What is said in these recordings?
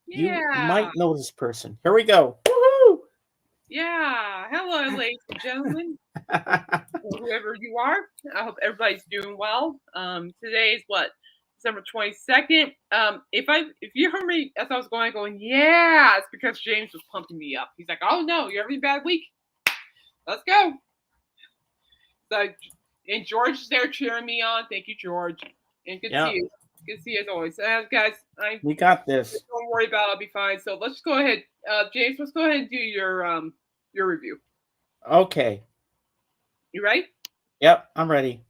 You Yeah. might know this person. Here we go. Woohoo! Yeah. Hello, ladies and gentlemen, or whoever you are. I hope everybody's doing well. Today is what? December 22nd. If you heard me as I was going, yeah, it's because James was pumping me up. He's like, oh no, you're having a bad week. Let's go. So and George is there cheering me on. Thank you, George. And good to see Yeah, you. Good to see you as always. Guys, I we got this. don't worry about it. I'll be fine. So let's go ahead. James, let's go ahead and do your review. Okay. You ready? Yep, I'm ready.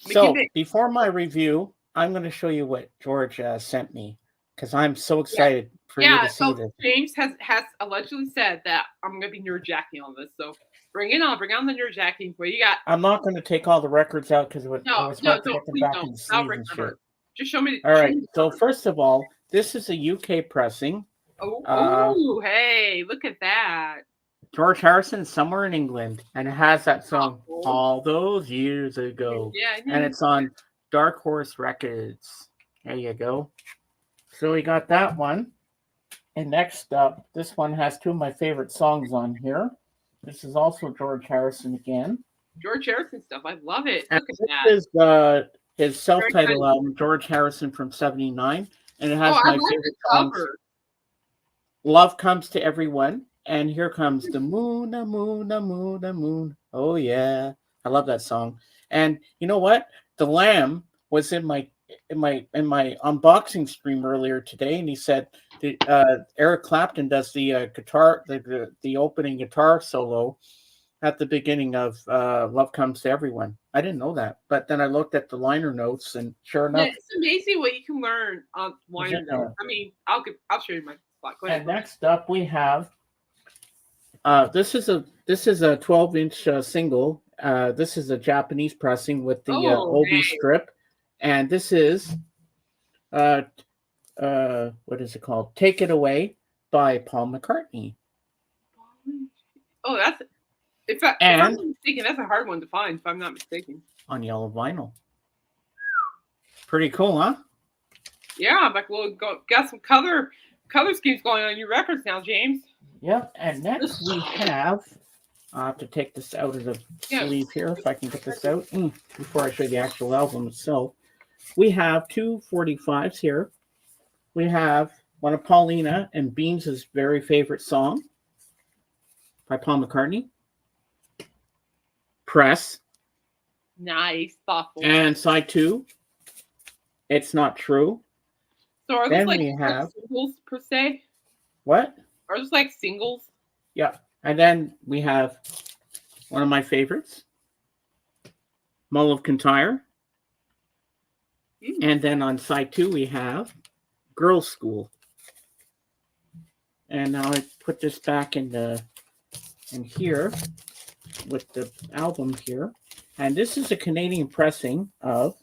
Make it So big. before my review, I'm going to show you what George sent me because I'm so Yeah. excited for you Yeah. to see So this. James has allegedly said that I'm gonna be nerdjacking on this. So bring it on. Bring on the nerdjacking. What you got? I'm not going to take all the records out because it No, was no, hard to don't. get them Please back don't. in the I'll sleeves break and my shit. heart. Just show me. All Show right. me the So cover. first of all, this is a UK pressing. Oh, Uh, oh, hey, look at that. George Harrison, somewhere in England, and it has that song Oh, all those years ago, yeah, and yeah. it's on Dark Horse Records. There you go. So we got that one. And next up, this one has two of my favorite songs on here. This is also George Harrison again. George Harrison stuff. I love it. And Look at that. this is his Very self-titled exciting. album, George Harrison from '79. And it Oh, has I my like the favorite songs, cover. Love Comes to Everyone. And here comes the moon, the moon, the moon, the moon. Oh yeah. I love that song. And you know what? The Lamb was in my unboxing stream earlier today, and he said Eric Clapton does the guitar the opening guitar solo at the beginning of Love Comes to Everyone. I didn't know that, but then I looked at the liner notes, and sure Yeah, enough, it's amazing what you can learn on it's liner in notes. there. I mean, I'll show you my spot. Go ahead. And next up, we have this is a 12-inch single. This is a Japanese pressing with the Oh, obi hey. strip, and this is uh, what is it called? Take It Away by Paul McCartney. Oh, that's if I'm And not mistaken, that's a hard one to find. If I'm not mistaken. on yellow vinyl. Pretty cool, huh? Yeah, I'm like, well, got some color schemes going on your records now, James. Yep. And next we have, I have to take this out of the Yeah. sleeve here if I can get this out before I show you the actual album itself. We have two 45s here. We have one of Paulina and Beans' very favorite song by Paul McCartney, Press. Nice, thoughtful. And side two, It's Not True. So are those Then we like have, singles per se? what? Are those like singles? Yeah. And then we have one of my favorites, Mull of Kintyre. And then on side two, we have Girls' School. And now I put this back in here with the album here. And this is a Canadian pressing of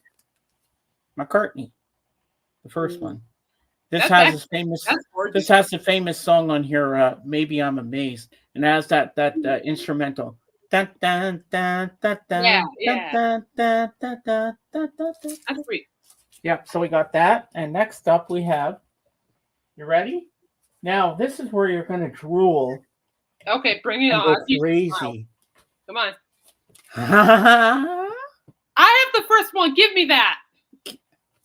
McCartney, the first one. This has this famous. This has the famous song on here. Maybe I'm Amazed, and it has that instrumental. Dun, dun, dun, dun, dun, Yeah, dun, yeah. dun, dun, dun, dun, dun, dun, dun. That's sweet. Yep. So we got that, and next up we have. You ready? Now this is where you're gonna drool Okay, bring it and on. go crazy. Come on. I I have the first one. Give me that.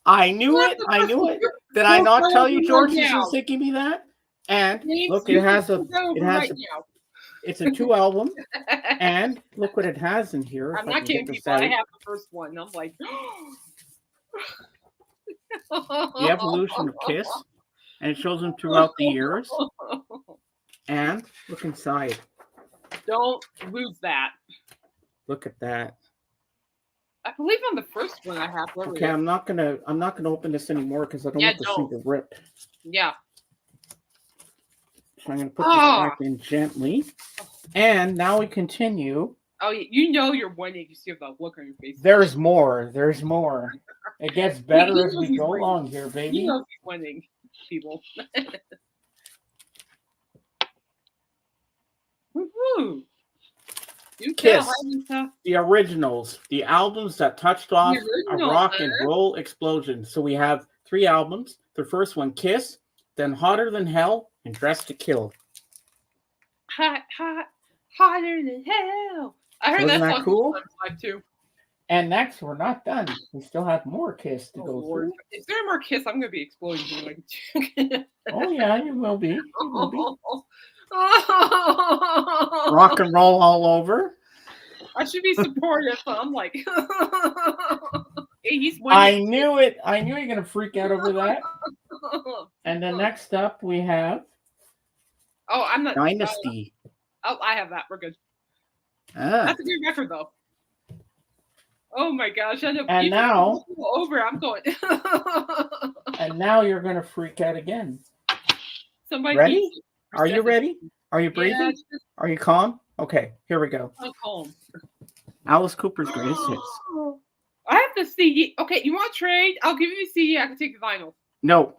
knew it. I knew it. Did I not tell you, George? You should say, "Give me that." And look, it has a. It's a 2 album, and look what it has in here. I'm not kidding people. I have the first one. I'm like, the evolution of Kiss, and it shows them throughout the years. And look inside. Don't lose that. Look at that. I believe on the first one I have. Okay, I'm not gonna open this anymore because I don't want this thing to rip. Yeah. So I'm gonna put this back in gently, and now we continue. Oh, you know you're winning. You see the look on your face. There's more. There's more. It gets better as we go along here, baby. You know he's winning, people. Woohoo! Kiss, the originals, the albums that touched off a rock and roll explosion. So we have 3 albums. The first one, Kiss, then Hotter Than Hell, and Dressed to Kill. Hot, hotter than hell. I heard So isn't that that song cool? live too. And next, we're not done. We still have more Kiss to Oh go Lord, through. if there are more Kiss, I'm gonna be exploding here. Oh yeah, you will be. You will be. Oh. Rock and roll all over. I should be supportive, but I'm like, hey, he's I winning. knew it. I knew you're gonna freak out over that. And then next up, we have Oh, I'm not. Dynasty. Oh, I have that. We're good. Ah. That's a good record, though. Oh my gosh! I know. And now, over. I'm going. and now you're gonna freak out again. Somebody ready? Are you ready? Are you breathing? Yeah, Are you calm? Okay, here we go. I'm calm. Alice Cooper's greatest hits. I have the CD. Okay, you want to trade? I'll give you the CD. I can take the vinyl. No.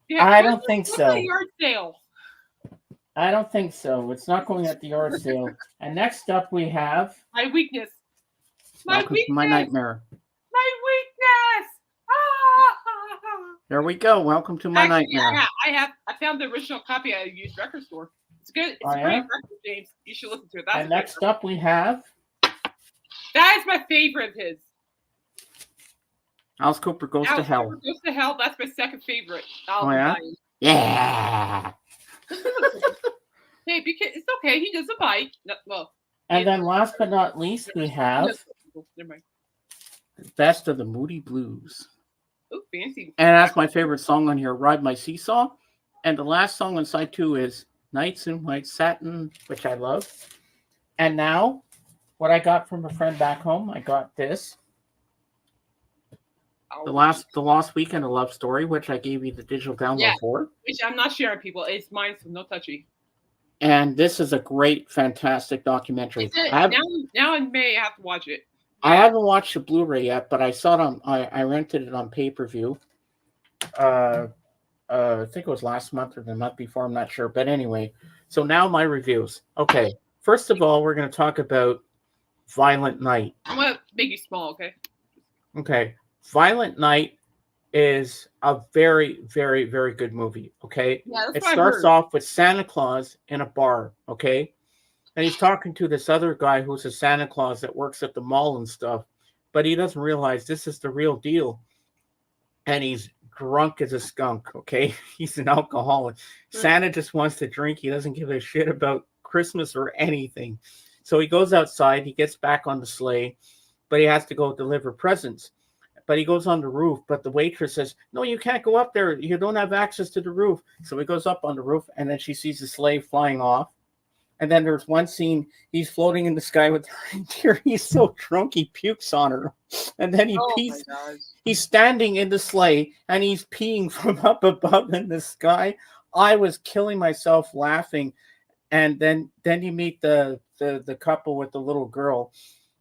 Yeah. I don't think so. The yard sale. I don't think so. It's not going at the yard sale. And next up, we have My weakness. Welcome to My Nightmare. My weakness. Ah. There we go. Welcome to My Nightmare. I found the original copy at a used record store. It's good. It's a great record, James. You should listen to it. And next up, we have that is my favorite of his. Alice Cooper Goes to Hell. Cooper Goes to Hell. That's my second favorite. Oh yeah. Yeah. Hey, because it's okay. He doesn't bite. No, well. And then last but not least, we have Best of the Moody Blues. Oh, fancy. And that's my favorite song on here, Ride My Seesaw. And the last song on side 2 is Nights in White Satin, which I love. And now, what I got from a friend back home, I got this. The Lost Weekend, A Love Story, which I gave you the digital download for. Which I'm not sharing, people. It's mine, so no touchy. And this is a great, fantastic documentary. Now in May, I have to watch it. Yeah. I haven't watched the Blu-ray yet, but I saw it on. I rented it on pay-per-view. I think it was last month or the month before. I'm not sure, but anyway. So now my reviews. Okay, first of all, we're going to talk about Violent Night. I'm going to make you small, okay? Okay, Violent Night is a very, very, very good movie. Okay, it starts off with Santa Claus in a bar. Okay, and he's talking to this other guy who's a Santa Claus that works at the mall and stuff, but he doesn't realize this is the real deal, and he's drunk as a skunk. Okay, he's an alcoholic. Santa just wants to drink. He doesn't give a shit about Christmas or anything. So he goes outside. He gets back on the sleigh, but he has to go deliver presents. But he goes on the roof, but the waitress says, no, you can't go up there. You don't have access to the roof. So he goes up on the roof, and then she sees the sleigh flying off. And then there's one scene, he's floating in the sky with the reindeer. He's so drunk, he pukes on her. And then he pees. He's standing in the sleigh, and he's peeing from up above in the sky. I was killing myself laughing. And then you meet the couple with the little girl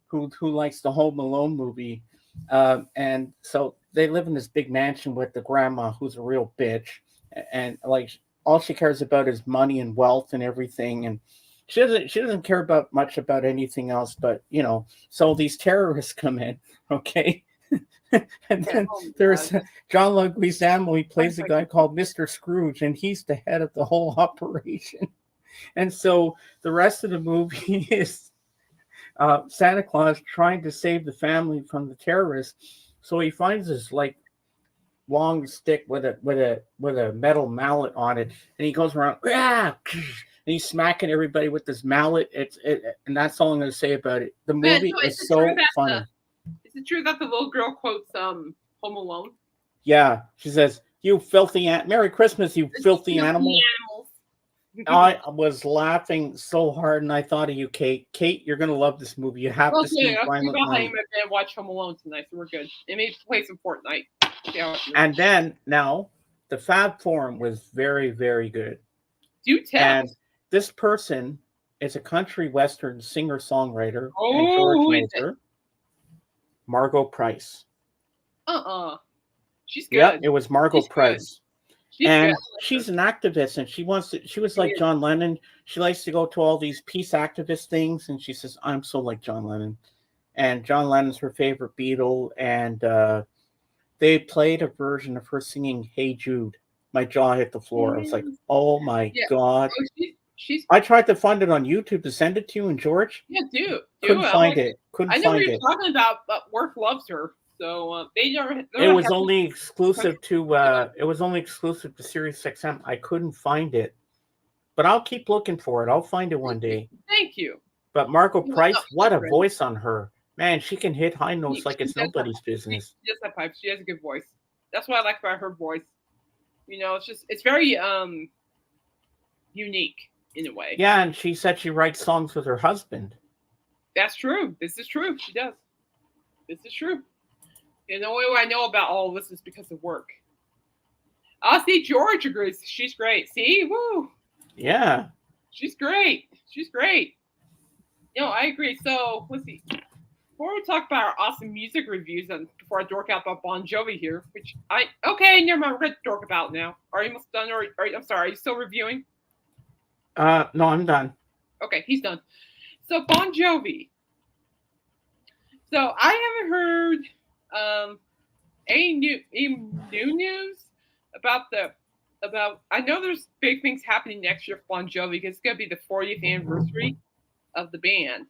who likes the Home Alone movie. And so they live in this big mansion with the grandma who's a real bitch, and like all she cares about is money and wealth and everything, and she doesn't care about much about anything else, but so these terrorists come in, okay. And then there's John Leguizamo. He plays a guy called Mr. Scrooge, and he's the head of the whole operation. And so the rest of the movie is Santa Claus trying to save the family from the terrorists. So he finds this like long stick with a metal mallet on it, and he goes around, and he's smacking everybody with this mallet. And that's all I'm going to say about it. The movie is so funny. Is it true that the little girl quotes Home Alone? Yeah, she says, "You filthy Merry Christmas, you filthy animal." I was laughing so hard, and I thought of you, Kate. Kate, you're going to love this movie. You have to see Violent Night. I'm watch Home Alone tonight, so we're good. It made play some Fortnite. Yeah, and then, now, the Fab Forum was very, very good. Do tell. And this person is a country western singer-songwriter and George knows her. Margot Price. She's good. Yep, it was Margot Price. She's an activist, and she was like John Lennon. She likes to go to all these peace activist things, and she says, I'm so like John Lennon. And John Lennon's her favorite Beatle, and they played a version of her singing "Hey Jude." My jaw hit the floor. I was like, "Oh my Yeah. god!" Oh, she's I tried to find it on YouTube to send it to you, and George yeah, do couldn't it. I find like it. it. Couldn't I know what find you're it. talking about, but work loves her. So they're It not was happy. only exclusive to Sirius XM. I couldn't find it, but I'll keep looking for it. I'll find it one Thank you. day. Thank you. But Margot No, Price, she's what a great. voice on her. Man, she can hit high notes like She it's does have nobody's business. she does have pipes. She has a good voice. That's what I like about her voice. It's very unique in a way. Yeah, and she said she writes songs with her husband. That's true. This is true. She does. This is true. And the only way I know about all of this is because of work. I see George agrees. She's great. See, woo, Yeah. she's great. She's great. I agree. So let's see. Before we talk about our awesome music reviews, and before I dork out about Bon Jovi here, which never mind. We're gonna dork about now. Are you almost done? I'm sorry. Are you still reviewing? No, I'm done. Okay, he's done. So Bon Jovi. So I haven't heard any new news about. I know there's big things happening next year for Bon Jovi because it's gonna be the 40th anniversary of the band.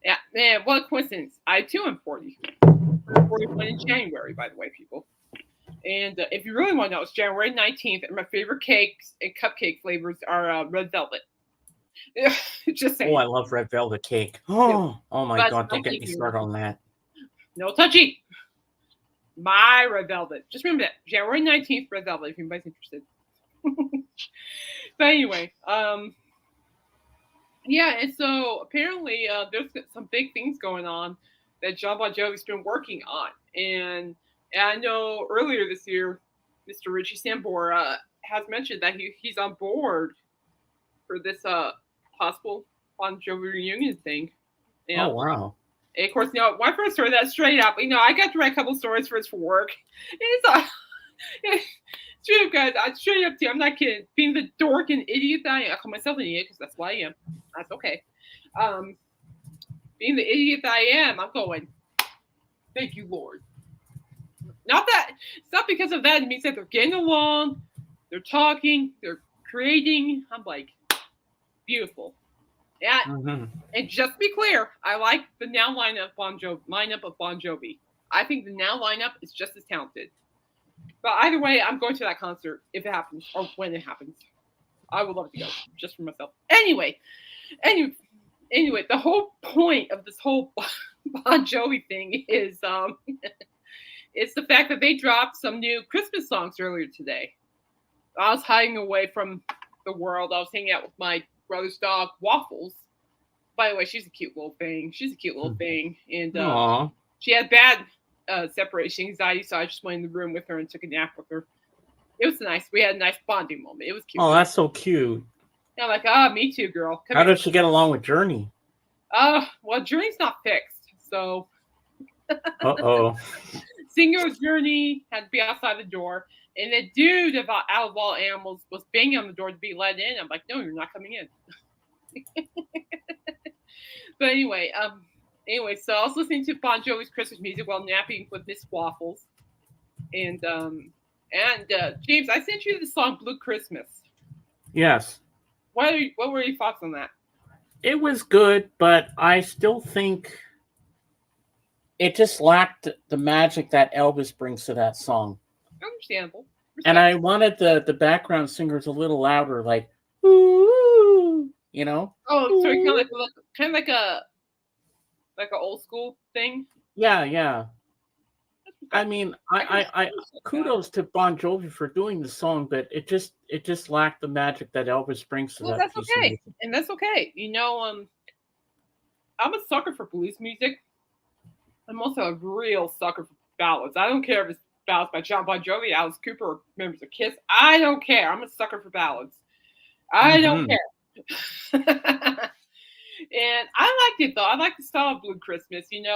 Yeah, man, what a coincidence! I too am 40. I'm 41 in January, by the way, people. And if you really want to know, it's January 19th, and my favorite cakes and cupcake flavors are red velvet. Just Oh, saying. I love red velvet cake. Yeah. Oh my But god, my don't get me cake started on that. no touchy. My red velvet. Just remember that January 19th, red velvet. If anybody's interested. But anyway, yeah, and so apparently there's some big things going on that John Bon Jovi's been working on, and I know earlier this year, Mr. Richie Sambora has mentioned that he's on board for this possible Bon Jovi reunion thing. Oh Yeah. wow. And of course, when I first started that straight up, I got to write a couple stories for work. And it's straight up, guys. I straight up to you. I'm not kidding. Being the dork and idiot that I am, I call myself an idiot because that's what I am. That's okay. Um, Being the idiot that I am, I'm going. Thank you, Lord. Not that it's not because of that. It means that they're getting along, they're talking, they're creating. I'm like, beautiful. Yeah, Mm-hmm. and just to be clear, I like the now lineup of Bon Jovi. I think the now lineup is just as talented. But either way, I'm going to that concert if it happens or when it happens. I would love to go just for myself. Anyway, the whole point of this whole Bon Jovi thing is it's the fact that they dropped some new Christmas songs earlier today. I was hiding away from the world. I was hanging out with my brother's dog, Waffles. By the way, she's a cute little thing. And Aw. she had bad separation anxiety, so I just went in the room with her and took a nap with her. It was nice. We had a nice bonding moment. It was cute. Oh, that's so cute. And I'm like, me too, girl. Come How here. does she get along with Journey? Well, Journey's not fixed, so Uh-oh. Singer's Journey had to be outside the door, and the dude out of all animals was banging on the door to be let in. I'm like, no, you're not coming in. But anyway, so I was listening to Bon Jovi's Christmas music while napping with Miss Waffles, and James, I sent you the song "Blue Christmas." Yes. What were your thoughts on that? It was good, but I still think it just lacked the magic that Elvis brings to that song. Understandable. And I wanted the background singers a little louder, like ooh, you know? Oh, so kind of like a old school thing. Yeah. I mean, I kudos to Bon Jovi for doing the song, but it just lacked the magic that Elvis brings to that That's piece of okay, music. and that's okay. I'm a sucker for blues music. I'm also a real sucker for ballads. I don't care if it's ballads by John Bon Jovi, Alice Cooper, or members of Kiss. I don't care. I'm a sucker for ballads. I don't care. And I liked it though. I like the style of Blue Christmas. It's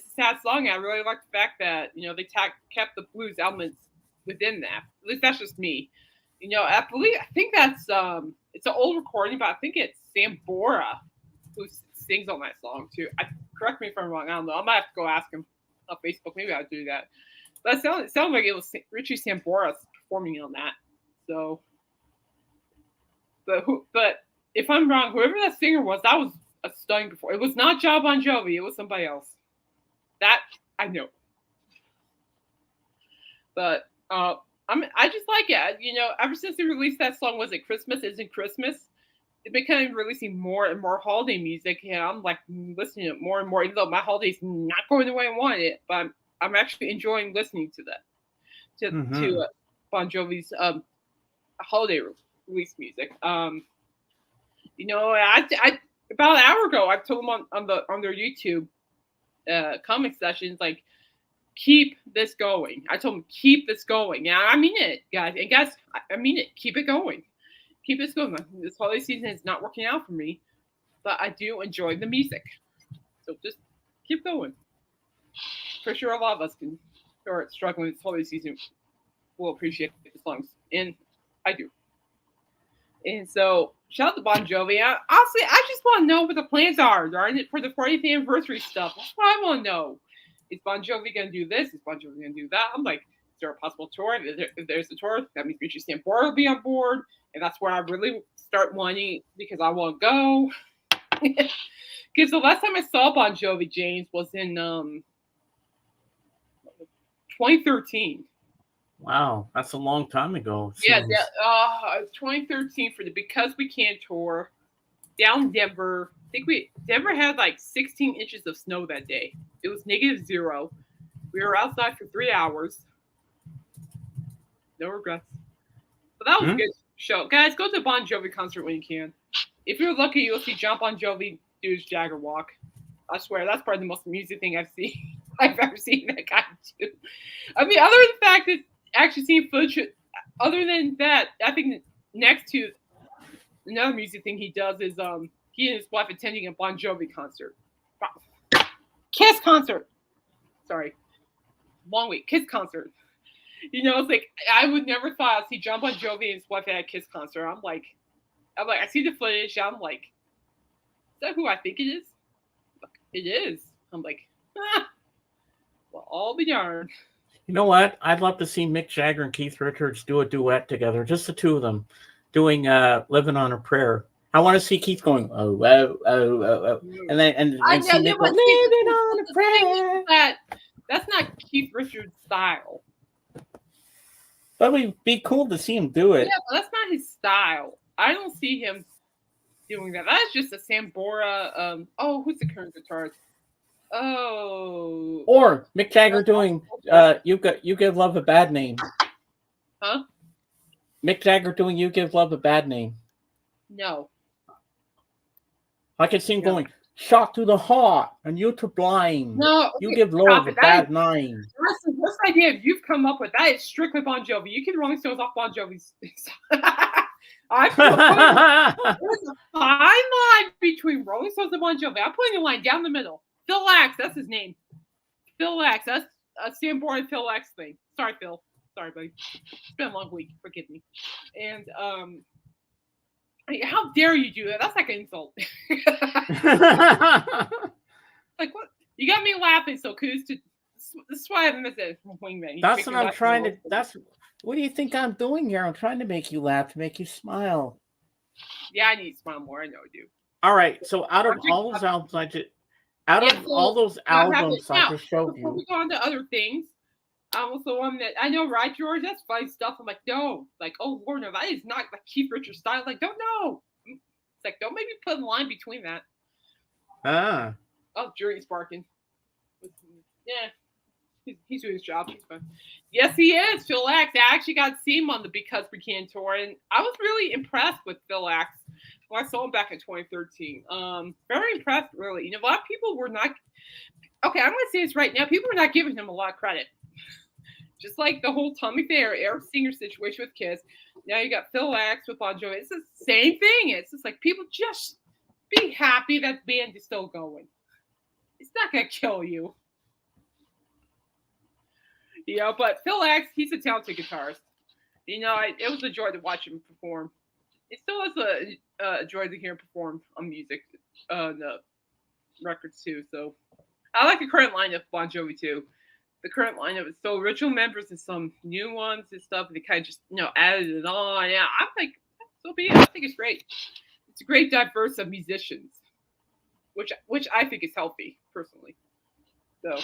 a sad song. I really like the fact that they kept the blues elements within that. At least that's just me. I think that's it's an old recording, but I think it's Sam Bora who sings on that song too. Correct me if I'm wrong. I don't know. I might have to go ask him. on Facebook. Maybe I'll do that. But it sounded like it was Richie Sambora performing on that. So, but if I'm wrong, whoever that singer was, that was a stunning before. It was not John Bon Jovi. It was somebody else. That I know. But I just like it. You know, ever since they released that song, was it Christmas Isn't Christmas? They've been kind of releasing more and more holiday music, and I'm like listening to it more and more. Even though my holiday's not going the way I want it, but I'm actually enjoying listening to that to Bon Jovi's holiday release music. You know, I about an hour ago I told them on their YouTube comic sessions like keep this going. I told them keep this going. Yeah, I mean it, guys. And guys, I mean it. Keep it going. Keep this going. This holiday season is not working out for me, but I do enjoy the music. So just keep going. For sure, a lot of us who are struggling this holiday season will appreciate the songs, and I do. And so, shout out to Bon Jovi. Honestly, I just want to know what the plans are, darn it, for the 40th anniversary stuff. That's what I want to know. Is Bon Jovi going to do this? Is Bon Jovi going to do that? I'm like, is there a possible tour? If there's a tour, that means Richie Sambora will be on board. And that's where I really start wanting because I want to go. Because the last time I saw Bon Jovi, James, was in 2013. Wow, that's a long time ago. Yeah, 2013 for the Because We Can tour down in Denver. I think Denver had like 16 inches of snow that day. It was -0. We were outside for 3 hours. No regrets. But that was a good show. Guys, go to a Bon Jovi concert when you can. If you're lucky, you'll see John Bon Jovi do his Jagger walk. I swear, that's probably the most amusing thing I've ever seen that guy do. I mean, other than the fact that actually seeing footage, other than that, I think next to another music thing he does is he and his wife attending a Bon Jovi concert. Kiss concert. Sorry. Long week. Kiss concert. You know, it's like I would never thought I'd see John Bon Jovi and his wife at a Kiss concert. I'm like, I see the footage. I'm like, is that who I think it is? It is. I'm like, well, I'll be darned. You know what? I'd love to see Mick Jagger and Keith Richards do a duet together, just the two of them, doing "Living on a Prayer." I want to see Keith going, oh, oh, oh, oh, oh. And see Mick going, living on a prayer. That's not Keith Richards' style. But it would be cool to see him do it. Yeah, but that's not his style. I don't see him doing that. That's just a Sambora. Who's the current guitarist? Oh. Or Mick Jagger doing You Give Love a Bad Name. Huh? Mick Jagger doing You Give Love a Bad Name. No. I can see him going, shot to the heart and you to blind. No. Okay, you give love a bad name. That's the worst idea you've come up with. That is strictly Bon Jovi. You can Rolling Stones off Bon Jovi's. There's a fine line between Rolling Stones and Bon Jovi. I'm putting a line down the middle. Phil Lax, that's his name. Phil Lax, that's a Sambora and Phil Lax thing. Sorry, Phil. Sorry, buddy. It's been a long week. Forgive me. And how dare you do that? That's like an insult. Like what? You got me laughing, so kudos to. This is why I haven't missed it from Wingman. That's what I'm trying to. What do you think I'm doing here? I'm trying to make you laugh, to make you smile. Yeah, I need to smile more. I know I do. All right, so out of all those albums, I just showed you. Before we go on to other things, also one that I know, right, George? That's fine stuff. I'm like, no, like, oh Lord, no, that is not like Keith Richards style. Like, don't know. It's like, don't make me put a line between that. Ah. Oh, Journey's barking. Yeah, he's doing his job. He's fine. Yes, he is. Phil Lax. I actually got to see him on the Because We Can tour, and I was really impressed with Phil Lax when I saw him back in 2013. Very impressed, really. You know, a lot of people were not. Okay, I'm going to say this right now. People were not giving him a lot of credit. Just like the whole Tommy Thayer, Eric Singer situation with Kiss. Now you got Phil Lax with Bon Jovi. It's the same thing. It's just like people just be happy that the band is still going. It's not going to kill you. You know, but Phil Lax, he's a talented guitarist. You know, it was a joy to watch him perform. It still is a joy to hear him perform on music, the records too. So I like the current line of Bon Jovi too. the current lineup is so original members and some new ones and stuff. And they kind of just added it on. Yeah, I'm like, so be it. I think it's great. It's a great diverse of musicians, which I think is healthy personally. So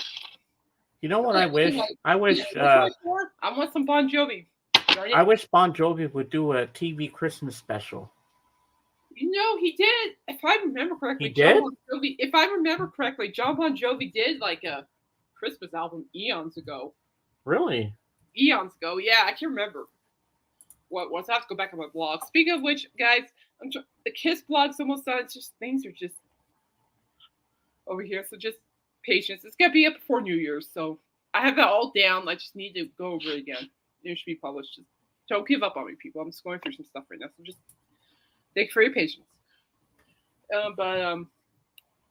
You know what I wish? I wish. I want some Bon Jovi. I wish Bon Jovi would do a TV Christmas special. He did. If I remember correctly, He did? John Bon Jovi did like a Christmas album eons ago. Really? Eons ago, yeah, I can't remember. What was? I have to go back on my blog. Speaking of which, guys, the Kiss blog's almost done. It's just things are just over here, so just patience. It's gonna be up before New Year's, so I have that all down. I just need to go over it again. It should be published. Just don't give up on me, people. I'm just going through some stuff right now, so just thank you for your patience.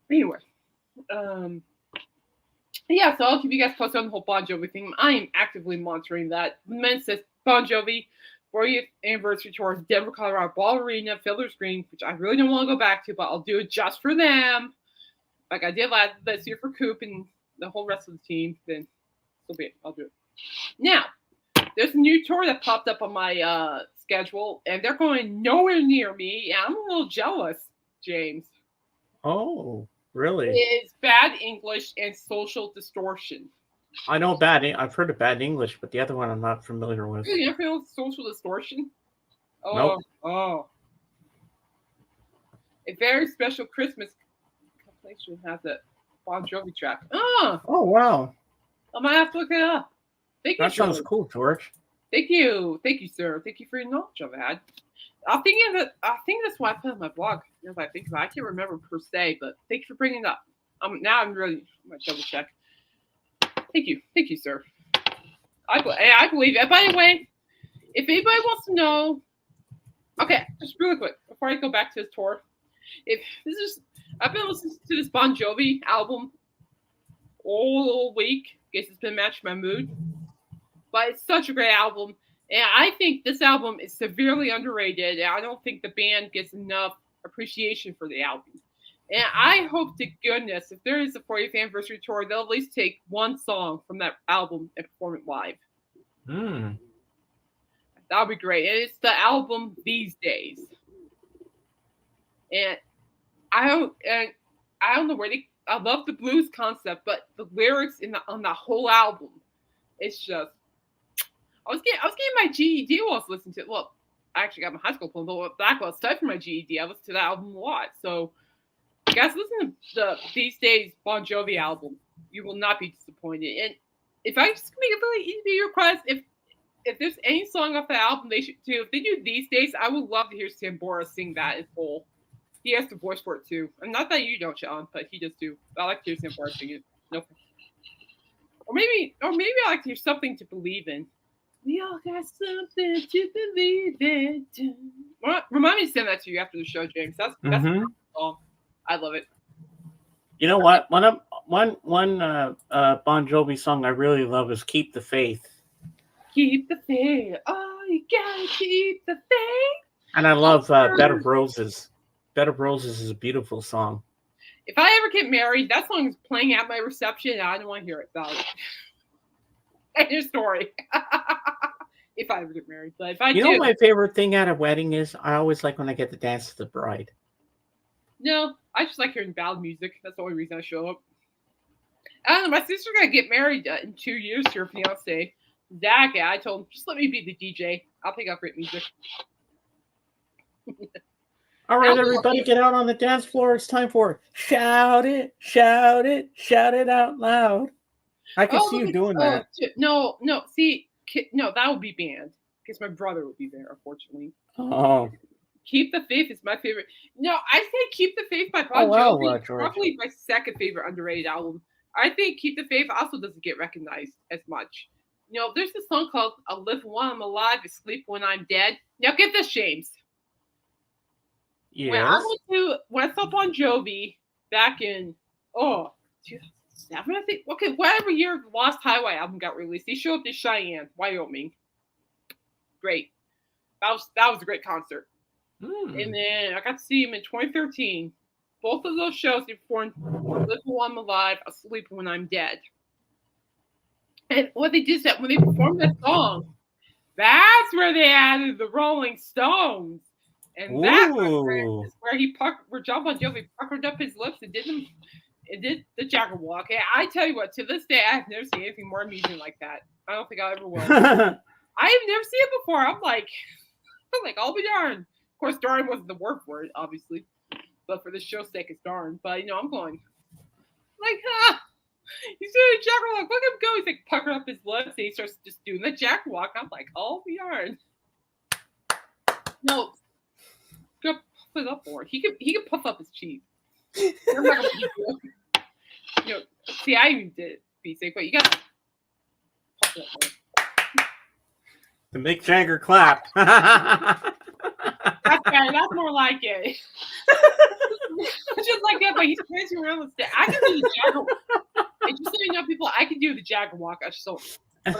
Anyway, yeah. So I'll keep you guys posted on the whole Bon Jovi thing. I am actively monitoring that. The men says Bon Jovi 40th anniversary tour, Denver, Colorado, Ball Arena, Fiddler's Green, which I really don't want to go back to, but I'll do it just for them, like I did this year for Coop and the whole rest of the team. Then so be it. I'll do it. Now, there's a new tour that popped up on my schedule, and they're going nowhere near me. And I'm a little jealous, James. Oh, really? It's Bad English and Social Distortion. I know I've heard of Bad English, but the other one I'm not familiar with. You ever heard of Social Distortion? Oh, nope. Oh. A very special Christmas compilation has a Bon Jovi track. Oh, wow. I might have to look it up. Thank you. That sounds cool, George. Thank you, sir. Thank you for your knowledge of that. I think that's why I put it on my blog. As I think about it, I can't remember per se, but thank you for bringing it up. Now I'm going to double check. Thank you, sir. I believe it. By the way, if anybody wants to know, okay, just really quick before I go back to this tour, I've been listening to this Bon Jovi album all week. Guess it's been matching my mood, but it's such a great album, and I think this album is severely underrated. And I don't think the band gets enough appreciation for the album. And I hope to goodness, if there is a 40th anniversary tour, they'll at least take one song from that album and perform it live. That would be great. And it's the album These Days. And I don't know where I love the blues concept, but the lyrics on the whole album, it's just. I was getting my GED while I was listening to it. Well, I actually got my high school diploma, but back while I was studying for my GED, I listened to that album a lot. So. Guys, listen to These Days Bon Jovi album. You will not be disappointed. And if I just make a really easy request, if there's any song off the album they should do, if they do These Days, I would love to hear Sambora sing that in full. He has the voice for it too. And not that you don't, Sean, but he does too. I like to hear Sambora sing it. Nope. Or maybe I like to hear Something to Believe in. We all got something to believe in. Remind me to send that to you after the show, James. That's a song. I love it. You know what? One Bon Jovi song I really love is "Keep the Faith." Keep the faith. Oh, you gotta keep the faith. And I love "Bed of Roses." "Bed of Roses" is a beautiful song. If I ever get married, that song is playing at my reception, and I don't want to hear it. End your story. If I ever get married, but if I do, know, my favorite thing at a wedding is I always like when I get to dance to the bride. No, I just like hearing ballad music. That's the only reason I show up. I don't know. My sister's gonna get married in 2 years to her fiance, Zach. I told him, just let me be the DJ. I'll pick up great music. All right, everybody, get out on the dance floor. It's time for shout it, shout it, shout it out loud. I can see you doing that. No, see, no, that would be banned because my brother would be there, unfortunately. Oh. Keep the Faith is my favorite. No, I think Keep the Faith by Bon Jovi is probably my second favorite underrated album. I think Keep the Faith also doesn't get recognized as much. There's a song called "I Live When I'm Alive, I Sleep When I'm Dead." Now get this, James. Yes. When I saw Bon Jovi back in 2007, I think. Okay, whatever year the Lost Highway album got released, he showed up to Cheyenne, Wyoming. Great. That was a great concert. And then I got to see him in 2013. Both of those shows he performed "Live While I'm Alive, Asleep When I'm Dead." And what they did is that when they performed that song, that's where they added the Rolling Stones. And that, my friend, Ooh. is where John Bon Jovi puckered up his lips and did the Jagger Walk. And I tell you what, to this day, I've never seen anything more amusing like that. I don't think I ever will. I have never seen it before. I'm like, I'll be darned. Of course, darn wasn't the word for it, obviously, but for the show's sake, it's darn. But I'm going like, he's doing a Jagger Walk. Look at him go. He's like pucker up his lips, and he starts just doing the Jagger Walk. I'm like, I'll be darned. No, go puff it up more. He can puff up his cheeks. See, I even did it. Be safe, but you got to puff it up more. To make Jagger clap. That's better. That's more like it. Just like that, but he's prancing around the stage. I can do the Jagger Walk. And just so you know, people, I can do the Jagger Walk. But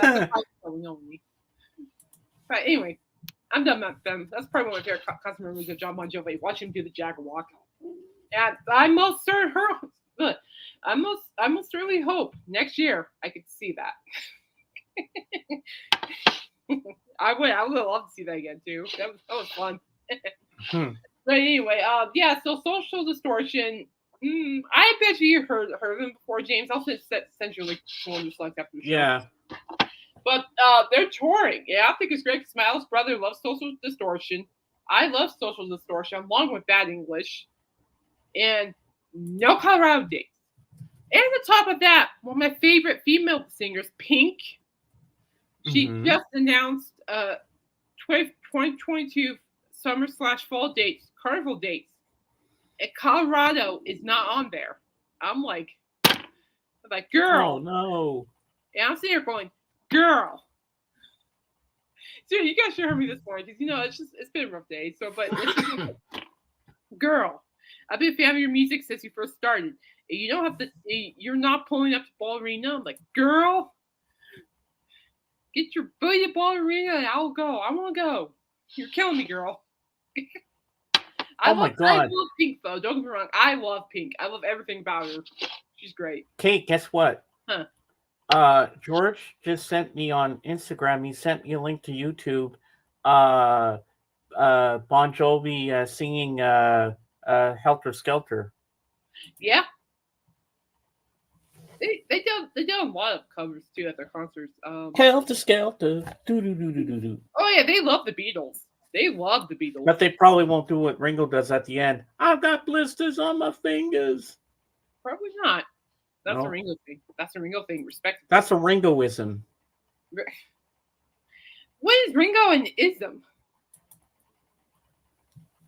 that's only. But anyway, I'm done with them. That's probably one of my favorite customer movies of John Bon Jovi. Watch him do the Jagger Walk. And I most certainly hope next year I could see that. I would love to see that again too. That was fun. But anyway, so Social Distortion. I bet you heard of them before, James. I'll send you a link to one just like after the show. Yeah. But they're touring. Yeah, I think it's great because my eldest brother loves Social Distortion. I love Social Distortion, along with Bad English. And no Colorado dates. And on top of that, one of my favorite female singers, Pink. She just announced 2022 summer/fall dates, carnival dates. And Colorado is not on there. I'm like, girl. Oh no. And I'm sitting here going, girl. So you guys should hear me this morning because it's been a rough day. So, but girl, I've been a fan of your music since you first started. And you don't have to. You're not pulling up to Ballerina. I'm like, girl, get your booty to Ballerina and I'll go. I want to go. You're killing me, girl. I love Pink though. Don't get me wrong. I love Pink. I love everything about her. She's great. Kate, guess what? Huh? George just sent me on Instagram. He sent me a link to YouTube. Bon Jovi singing "Helter Skelter." Yeah. They do a lot of covers too at their concerts. Helter Skelter. Do. Oh yeah, they love the Beatles. They love the Beatles. But they probably won't do what Ringo does at the end. I've got blisters on my fingers. Probably not. That's a Ringo thing. That's a Ringo thing. Respect. That's a Ringoism. What is Ringo and ism?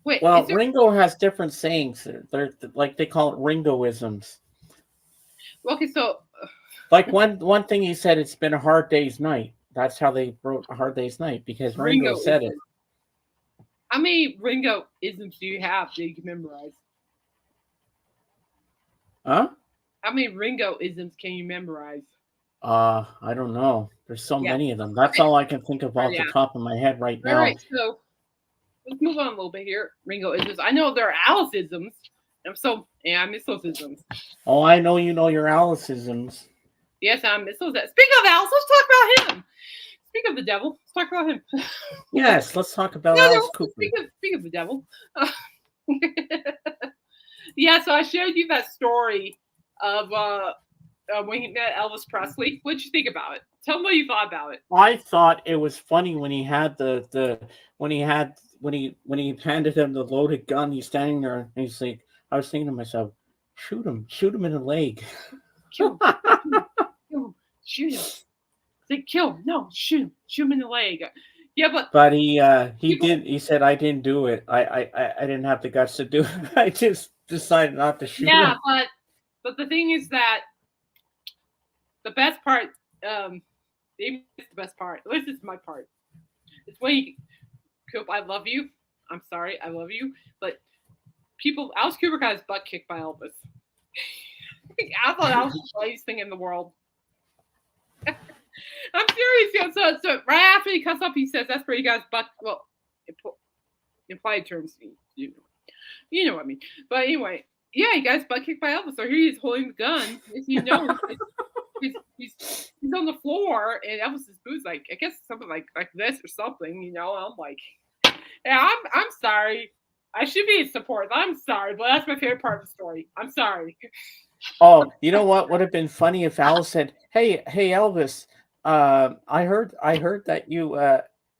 Wait. Well, Ringo has different sayings. They're like they call it Ringoisms. Okay, so like one thing he said, it's been a hard day's night. That's how they wrote a hard day's night because Ringo said it. How many Ringo isms do you have that you can memorize? Huh? How many Ringo isms can you memorize? I don't know. There's so many of them. That's all I can think of off the top of my head right now. All right, so let's move on a little bit here. Ringo isms. I know there are Alice isms. I miss those isms. Oh, I know you know your Alice isms. Yes, I miss those. Speaking of Alice, let's talk about him. Speaking of the devil, let's talk about him. Yes, let's talk about Alice Cooper. Speaking of the devil. Yeah, so I showed you that story of when he met Elvis Presley. What did you think about it? Tell me what you thought about it. I thought it was funny when he had when he handed him the loaded gun. He's standing there and he's like, I was thinking to myself, shoot him in the leg. Kill him, shoot him. Say kill him. No, shoot him in the leg. Yeah, but he did. He said, I didn't do it. I didn't have the guts to do it. I just decided not to shoot him. Yeah, but the thing is that the best part, maybe it's the best part. At least it's my part. It's when he, Coop, I love you. I'm sorry, I love you, but Alice Cooper got his butt kicked by Elvis. I thought that was the funniest thing in the world. I'm serious. So right after he cuts up, he says, "That's where you guys butt." Well, implied terms, you know what I mean. But anyway, yeah, he got his butt kicked by Elvis. So here he's holding the gun. As you know, he's on the floor, and Elvis's boots like I guess something like this or something, you know. I'm like, yeah, I'm sorry. I should be in support. I'm sorry, but that's my favorite part of the story. I'm sorry. Oh, you know what would have been funny if Alice said, "Hey, Elvis, I heard that you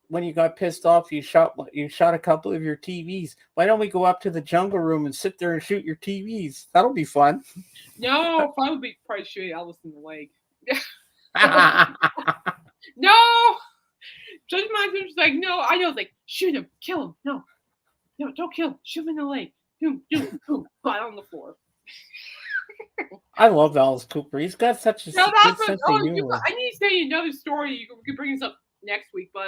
when you got pissed off, you shot a couple of your TVs. Why don't we go up to the jungle room and sit there and shoot your TVs? That'll be fun." No, I would be probably shooting Elvis in the leg. No, Judge Monster's like, no, I know, like, shoot him, kill him. No, no, don't kill him. Shoot him in the leg. Boom, boom, boom, flat on the floor. I love Alice Cooper. He's got such a No, good that's what. sense Oh, of humor. I need to tell you another story. You can bring this up next week, but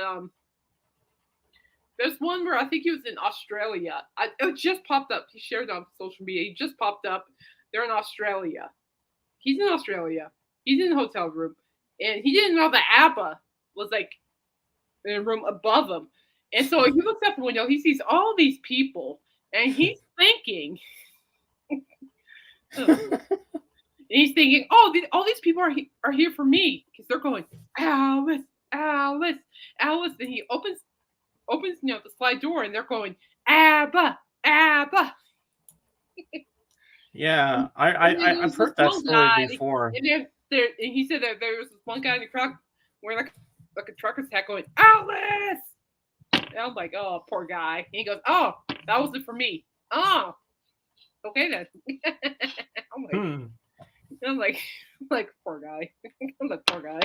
there's one where I think he was in Australia. It just popped up. He shared it on social media. He just popped up. They're in Australia. He's in Australia. He's in the hotel room, and he didn't know that ABBA was like in a room above him. And so he looks out the window. He sees all these people, and he's thinking, he's thinking, oh, all these people are here for me because they're going, Alice, Alice, Alice. And he opens the slide door, and they're going, ABBA, ABBA. Yeah, I've heard that story before. And he said that there was this one guy in the crowd wearing like a trucker's hat going, Alice. And I'm like, oh, poor guy. And he goes, oh, that wasn't for me. Oh, okay then. I'm like, poor guy. I'm like, poor guy.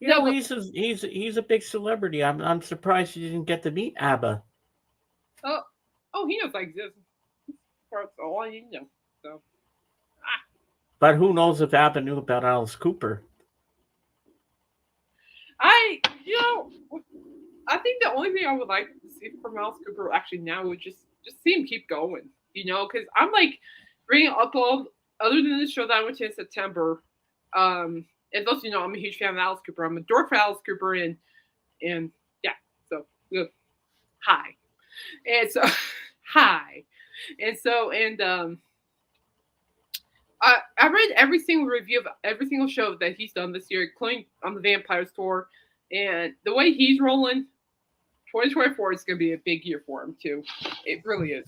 Yeah, no, he's a big celebrity. I'm surprised you didn't get to meet ABBA. Oh, he knows I exist. That's all I need to know. So. But who knows if ABBA knew about Alice Cooper? I think the only thing I would like to see from Alice Cooper actually now would just see him keep going, because I'm like bringing up all other than the show that I went to in September. And those I'm a huge fan of Alice Cooper. I'm a dork for Alice Cooper, and yeah, so hi, and so hi, and so I read every single review of every single show that he's done this year, including on the Vampires tour, and the way he's rolling. 2024 is going to be a big year for him, too. It really is.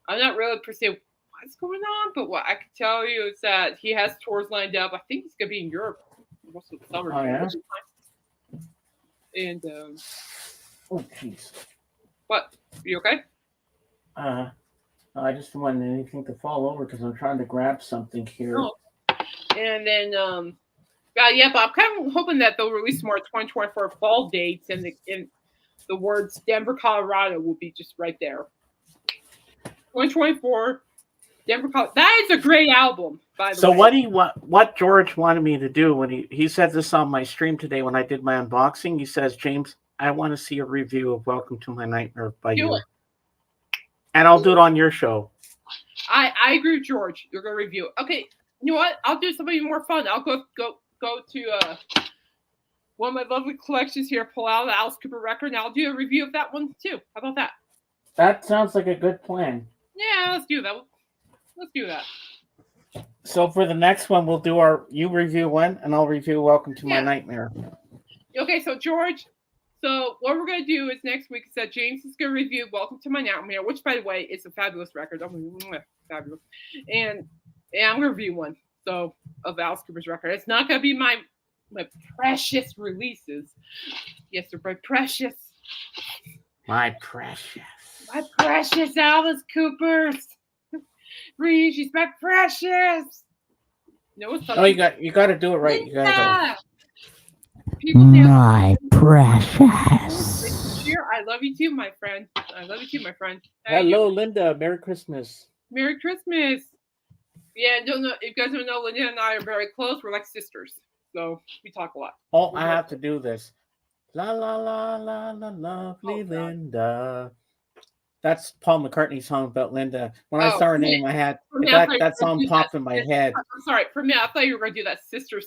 I'm not really per se what's going on, but what I can tell you is that he has tours lined up. I think he's going to be in Europe most of the summer. Oh, yeah? And, oh, jeez. What? Are you okay? I just wanted anything to fall over because I'm trying to grab something here. Oh. And then, but I'm kind of hoping that they'll release more 2024 fall dates, and the words Denver, Colorado will be just right there. 2024, Denver, Colorado. That is a great album, by the way. So what George wanted me to do when he said this on my stream today when I did my unboxing, he says, James, I want to see a review of Welcome to My Nightmare by you. And I'll do it on your show. I agree with George. You're going to review it. Okay, you know what? I'll do something more fun. I'll go to one of my lovely collections here, pull out the Alice Cooper record, and I'll do a review of that one too. How about that? That sounds like a good plan. Yeah, let's do that. Let's do that. So for the next one, we'll do you review one, and I'll review Welcome to My Nightmare. Okay, so George, so what we're going to do is next week is that James is going to review Welcome to My Nightmare, which, by the way, is a fabulous record. Fabulous. And I'm going to review one of Alice Cooper's record. It's not going to be my precious releases. Yes, they're my precious. My precious. My precious Alice Coopers. Bree, she's my precious. No, you got to do it right. You got to my precious. I love you too, my friend. Hello, Linda. Merry Christmas. Merry Christmas. Yeah, no, if you guys don't know, Linda and I are very close. We're like sisters. So we talk a lot. Oh, I have to do this. La la la la la lovely Linda. That's Paul McCartney's song about Linda. When I saw her name, I had that song popped in my head. I'm sorry. For me, I thought you were going to do that sister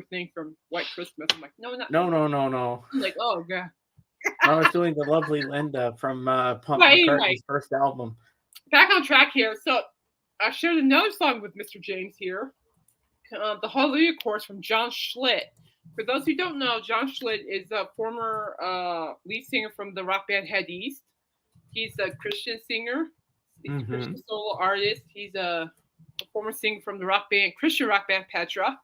thing from White Christmas. I'm like, no. I'm like, oh, God. I was doing the lovely Linda from Paul McCartney's first album. Back on track here. So I shared another song with Mr. James here the Hallelujah Chorus from John Schlitt. For those who don't know, John Schlitt is a former lead singer from the rock band Head East. He's a Christian singer. He's a Christian solo artist. He's a former singer from the Christian rock band Petra.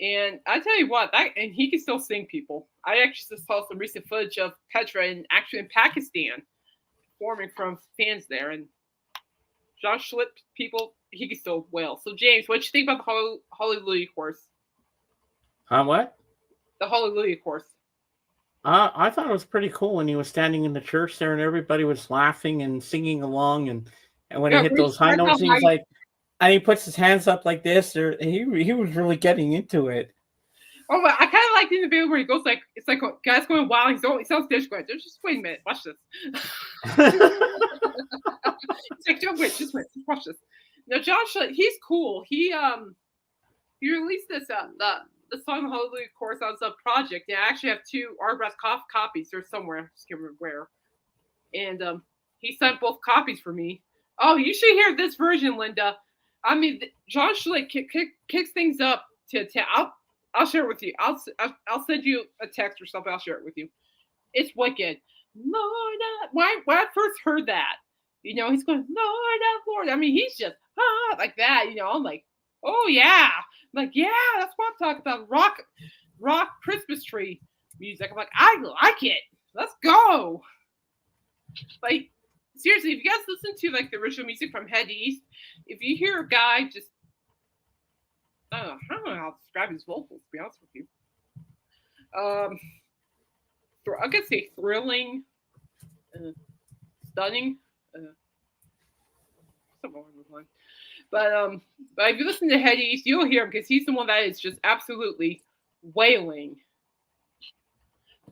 And I tell you what, and he can still sing, people. I actually just saw some recent footage of Petra in Pakistan, performing from fans there. And John Schlitt, people, he can still wail. So, James, what you think about the Hallelujah Chorus? What? The Hallelujah Chorus. I thought it was pretty cool when he was standing in the church there and everybody was laughing and singing along. And when he hit those high notes, he's like, and he puts his hands up like this. He was really getting into it. Oh, but I kind of like in the video where he goes like, it's like a guy's going wild. He sounds dish going. Just wait a minute, watch this. It's like, don't wait, just watch this. Now, John Schlitt, he's cool. He released this the song Hallelujah Chorus on some project. And I actually have 2 autographed copies. They're somewhere. I just can't remember where. And he sent both copies for me. Oh, you should hear this version, Linda. I mean, John Schlitt kicks things up to I'll share it with you. I'll send you a text or something. I'll share it with you. It's wicked. Lord, when I first heard that, he's going, Lord. I mean, he's just like that. I'm like, oh yeah. I'm like, yeah, that's what I'm talking about. Rock Christmas tree music. I'm like, I like it. Let's go. Like, seriously, if you guys listen to like the original music from Head East, if you hear a guy just, I don't know how to describe his vocals, to be honest with you. I could say thrilling, stunning, something along those lines. But if you listen to Head East, you'll hear him because he's the one that is just absolutely wailing.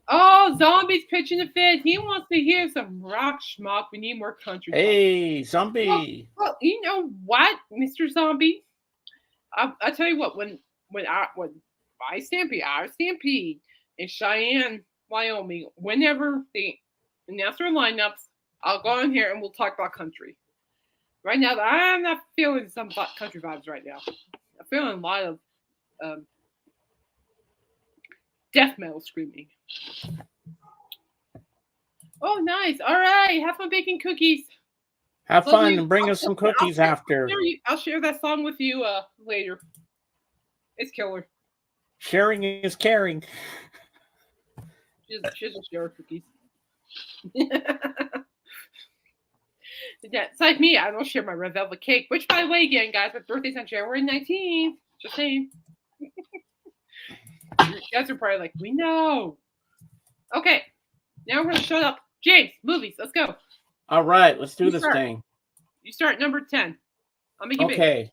Oh, Zombie's pitching a fit. He wants to hear some rock schmuck. We need more country. Hey, Zombie. Well, you know what, Mr. Zombie? I tell you what, when I Stampede in Cheyenne, Wyoming, whenever they announce their lineups, I'll go in here and we'll talk about country. Right now, I'm not feeling some country vibes right now. I'm feeling a lot of death metal screaming. Oh, nice. All right. Have fun baking cookies. Have fun and bring us some cookies after. I'll share that song with you later. It's killer. Sharing is caring. She doesn't share cookies. It's like me. I don't share my red velvet cake. Which, by the way, again, guys, my birthday's on January 19th. Just saying. You guys are probably like, we know. Okay. Now we're going to shut up. James, movies. Let's go. All right. Let's do this thing. You start number 10. I'll make it big. Okay.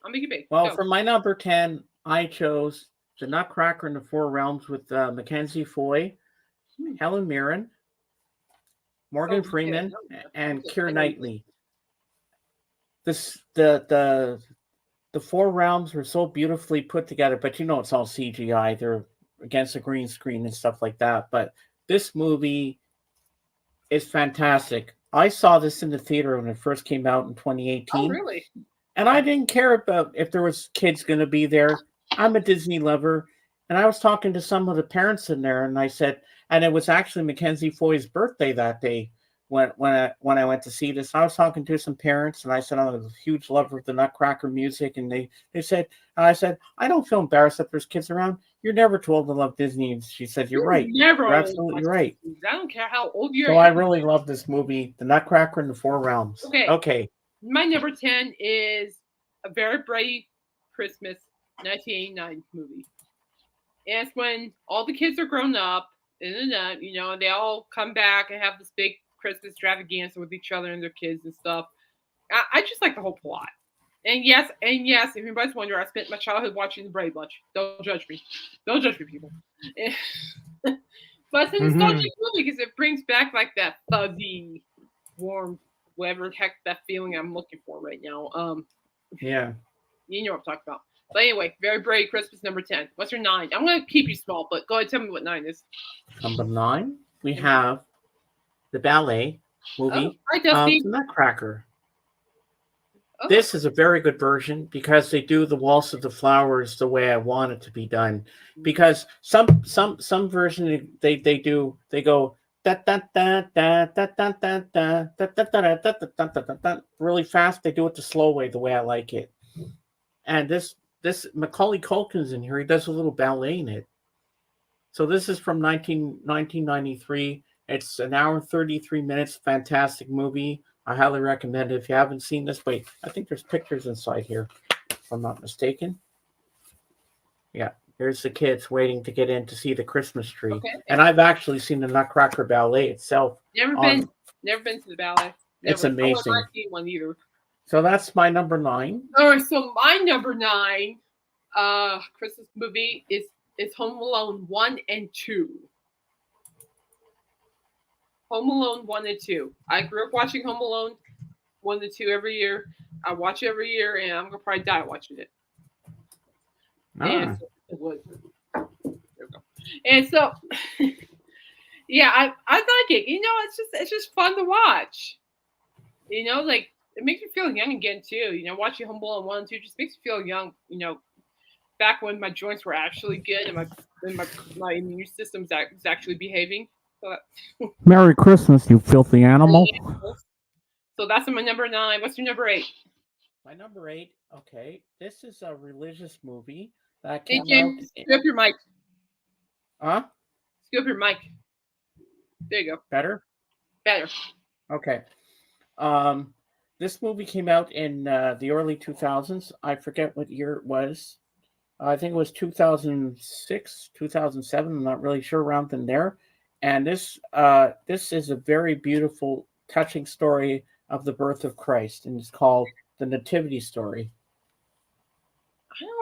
I'll make it big. Well, for my number 10, I chose The Nutcracker in the Four Realms with Mackenzie Foy, Helen Mirren, Morgan Freeman, and Keira Knightley. The Four Realms were so beautifully put together, but it's all CGI. They're against a green screen and stuff like that. But this movie is fantastic. I saw this in the theater when it first came out in 2018. Oh, really? And I didn't care about if there was kids going to be there. I'm a Disney lover. And I was talking to some of the parents in there, and I said, and it was actually Mackenzie Foy's birthday that day when I went to see this. I was talking to some parents, and I said, I'm a huge lover of the Nutcracker music. And they said, and I said, I don't feel embarrassed that there's kids around. You're never too old to love Disney. And she said, you're right. You're absolutely right. I don't care how old you are. So I really love this movie, The Nutcracker in the Four Realms. Okay. My number 10 is A Very Bright Christmas 1989 movie. And it's when all the kids are grown up, and they all come back and have this big Christmas extravaganza with each other and their kids and stuff. I just like the whole plot. And yes, if anybody's wondering, I spent my childhood watching The Brady Bunch. Don't judge me. Don't judge me, people. But it's a nostalgic movie because it brings back like that fuzzy, warm, whatever the heck that feeling I'm looking for right now. Yeah. You know what I'm talking about. But anyway, Very Brave Christmas number 10. What's your 9? I'm going to keep you small, but go ahead, tell me what 9 is. Number 9, we have the ballet movie, The Nutcracker. Oh, This is a very good version because they do the Waltz of the Flowers the way I want it to be done. Because some version they go da da da da da da da da da da da da da da really fast. They do it the slow way, the way I like it. And this Macaulay Culkin's in here. He does a little ballet in it. So this is from 1993. It's an hour and 33 minutes. Fantastic movie. I highly recommend it. If you haven't seen this, wait, I think there's pictures inside here, if I'm not mistaken. Yeah, there's the kids waiting to get in to see the Christmas tree. Okay. And I've actually seen the Nutcracker Ballet itself. Never been to the ballet. It's Never. amazing. I've not seen one either. So that's my number 9. All right, so my number 9 Christmas movie is Home Alone 1 and 2. Home Alone 1 and 2. I grew up watching Home Alone 1 and 2 every year. I watch it every year, and I'm gonna probably die watching it. And so it was. There we go. And so, yeah, I like it. You know, it's just fun to watch. You know, like it makes me feel young again too. You know, watching Home Alone 1 and 2 just makes me feel young. You know, back when my joints were actually good and my immune system was actually behaving. So, Merry Christmas, you filthy animal. So that's my number 9. What's your number 8? My number 8, okay. This is a religious movie that Hey, came Jim, out. scoop your mic. Huh? Scoop your mic. There you go. Better? Better. Okay. This movie came out in the early 2000s. I forget what year it was. I think it was 2006, 2007. I'm not really sure, around in there. And this is a very beautiful, touching story of the birth of Christ, and it's called The Nativity Story.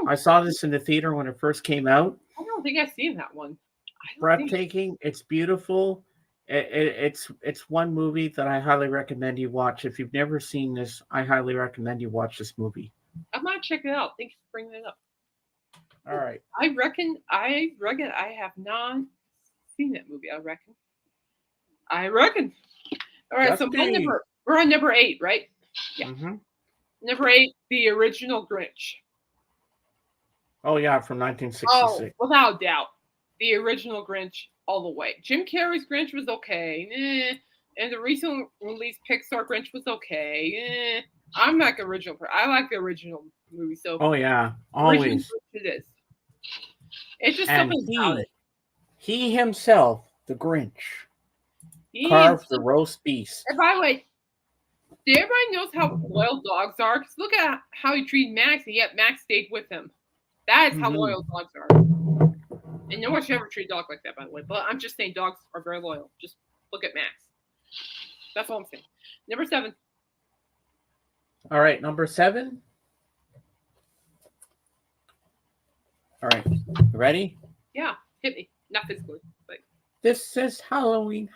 I saw this in the theater when it first came out. I don't think I've seen that one. Breathtaking. It's beautiful. It's one movie that I highly recommend you watch. If you've never seen this, I highly recommend you watch this movie. I might check it out. Thank you for bringing it up. All right. I reckon I have not seen that movie. I reckon. All right, so we're on number 8, right? Yeah. Mm-hmm. Number 8, the original Grinch. Oh yeah, from 1966. Oh, without doubt, the original Grinch all the way. Jim Carrey's Grinch was okay, and the recent released Pixar Grinch was okay. I'm like original. I like the original movie. So. Oh yeah, always. It is. It's just and something about it. He himself, the Grinch, carved the roast beast. And by the way, everybody knows how loyal dogs are. Because look at how he treated Max, and yet Max stayed with him. That is how loyal dogs are. And no one should ever treat a dog like that, by the way. But I'm just saying dogs are very loyal. Just look at Max. That's all I'm saying. Number 7. All right, number 7. All right, you ready? Yeah, hit me. Not physically, but. This is Halloween.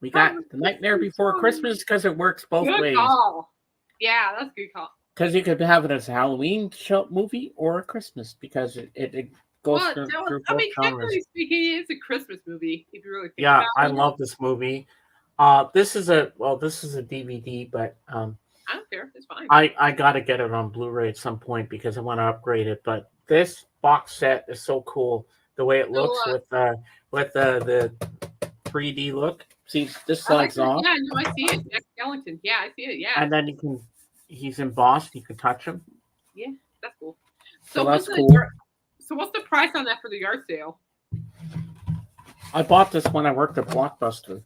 We got The Nightmare Before Christmas because it works both ways. Call. Yeah, that's a good call. Because you could have it as a Halloween movie or a Christmas, because it goes through both genres. Technically speaking, it's a Christmas movie if you really think Yeah, about it. I love this movie. This is a DVD, but I don't care. It's fine. I gotta get it on Blu-ray at some point because I want to upgrade it. But this box set is so cool. The way it looks with the 3D look. See, this slides off. Yeah, no, I see it. Jack Skellington. Yeah, I see it. Yeah. And then he's embossed. You can touch him. Yeah, that's cool. So that's cool. So what's the price on that for the yard sale? I bought this when I worked at Blockbuster.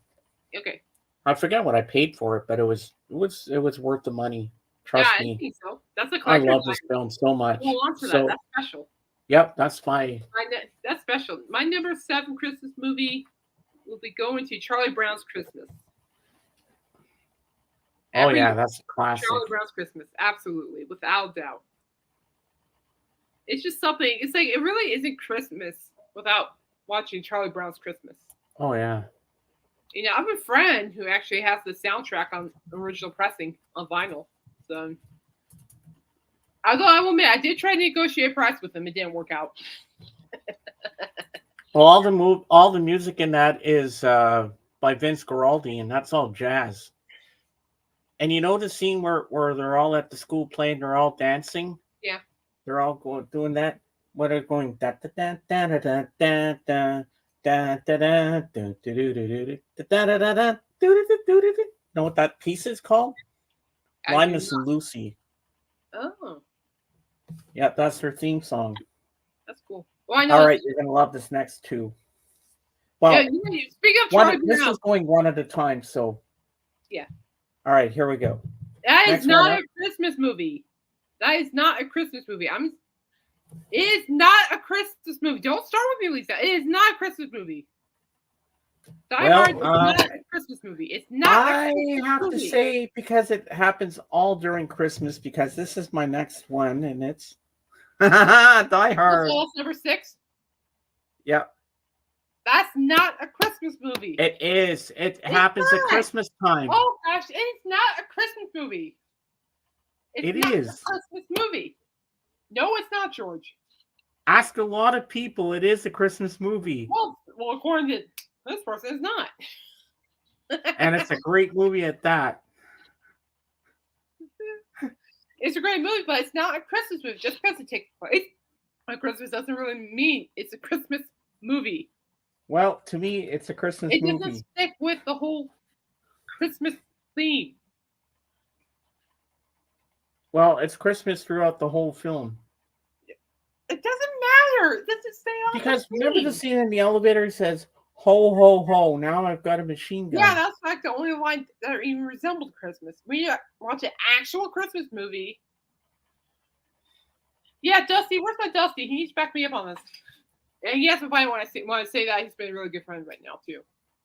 Okay. I forget what I paid for it, but it was worth the money. Trust me. I think so. That's a I love this film so much. Hold on to that. That's special. Yep, that's special. My number 7 Christmas movie will be going to Charlie Brown's Christmas. That's a classic. Charlie Brown's Christmas, absolutely, without doubt. It's just something. It's like it really isn't Christmas without watching Charlie Brown's Christmas. Oh yeah. You know, I have a friend who actually has the soundtrack on original pressing on vinyl. So, although I will admit, I did try to negotiate a price with him, it didn't work out. Well, all the music in that is by Vince Guaraldi, and that's all jazz. And you know the scene where they're all at the school playing, they're all dancing. Yeah. They're all doing that. What are going da da da da da da da da da da da do do do do do da da da da do do do do. Know what that piece is called? I do Linus not. and Lucy. Oh, Yeah, that's their theme song. that's cool. Well, I know. All right, you're gonna love this next two. Yeah, Well, speak of Charlie this Brown. is going one at a time. So Yeah. All right, here we go. That is Next not one a Christmas movie. That is not a Christmas movie. It is not a Christmas movie. Don't start with me, Lisa. It is not a Christmas movie. Die Well, Hard is not a Christmas movie. It's not I a Christmas have movie. to say, because it happens all during Christmas, because this is my next one, and it's Die Hard. That's number 6. Yep. That's not a Christmas movie. It is. It happens at Christmas time. Oh gosh, it's not a Christmas movie. It's not is. a Christmas movie. No, it's not, George. Ask a lot of people. It is a Christmas movie. Well, according to this person, it's not. And it's a great movie at that. It's a great movie, but it's not a Christmas movie. Just because it takes place on Christmas doesn't really mean it's a Christmas movie. Well, to me, it's a Christmas It movie. doesn't stick with the whole Christmas theme. Well, it's Christmas throughout the whole film. It doesn't matter. It doesn't stay on. Because remember the scene in the elevator? He says, "Ho ho ho! Now I've got a machine gun." Yeah, that's like the only line that even resembled Christmas. We watch an actual Christmas movie. Yeah, Dusty, where's my Dusty? He needs to back me up on this. And he asked if I want to say that. He's been a really good friend right now too.